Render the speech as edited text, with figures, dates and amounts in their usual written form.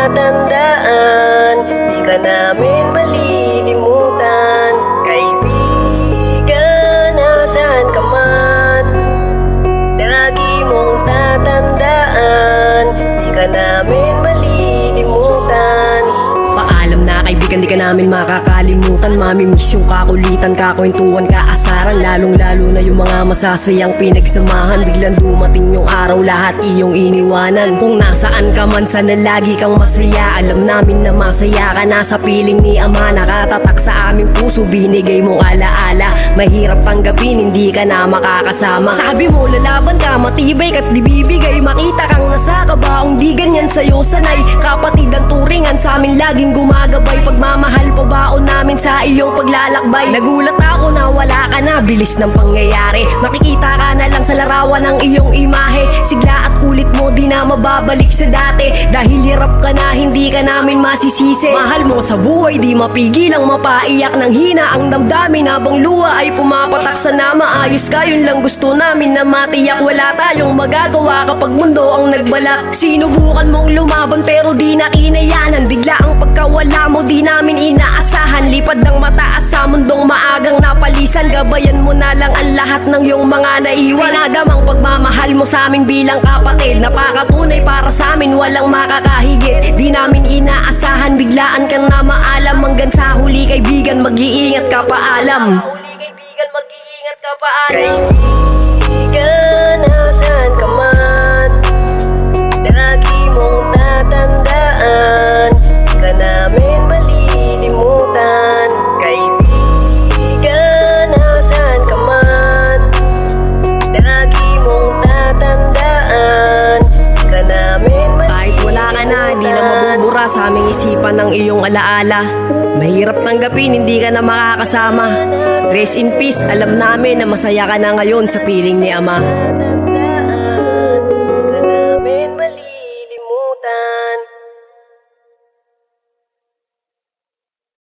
tatandaan, di ka namin malilimutan. Kaibigan, nasaan ka man, lagi mong tatandaan, di ka namin malilimutan. Paalam na kaibigan, di ka namin makakalimutan. Mamimiss yung kakulitan, kakwentuhan, kaasaran, lalong-lalo na yung mga masasayang pinagsamahan. Biglang dumating yung araw, lahat iyong iniwanan. Kung nasaan ka man, sana lagi kang masaya. Alam namin na masaya ka na sa piling ni Ama. Nakatatak sa aming puso, binigay mong alaala. Mahirap tanggapin, hindi ka na makakasama. Sabi mo lalaban ka, matibay ka't di bibigay. Makita kang nasa kabaong, di ganyan sa'yo sanay. Kapatid ang turingan, sa amin laging gumagabay. Pagmamahal pa baon namin sa iyong paglalakbay. Nagulat ako na wala ka na, bilis ng pangyayari. Makikita ka na lang sa larawan ng iyong imahe. Sigla at kulit mo di na mababalik sa dati. Dahil hirap ka na, hindi ka namin masisisi. Mahal mo sa buhay, di mapigilang mapaiyak ng hina ang damdamin. Habang luha ay pumapatak sa na maayos ka. Yun lang gusto namin na matiyak. Wala tayong magagawa kapag mundo ang nagbalak. Sinubukan mong lumaban pero di na kinayanan. Bigla ang pagkawala mo, di namin inaasahan. Lipad ng mataas sa mundong maagang napalisan. Gabayan mo na lang ang lahat ng iyong mga naiwan. Pinadamang pagmamahal mo sa amin bilang kapatid. Napakatunay para sa amin, walang makakahigit. Di namin inaasahan, biglaan kang na maalam. Hanggang sa huli kaibigan, mag-iingat ka paalam. Kaibigan, nasaan ka man, lagi mong tatandaan, di ka namin malilimutan. Kaibigan, nasaan ka man, lagi mong tatandaan, di ka namin malilimutan. Kahit wala ka na, hindi na mabubura sa aming isipan ng iyong alaala. Mahirap tanggapin, hindi ka na makakasama. Rest in peace, alam namin na masaya ka na ngayon sa piling ni Ama.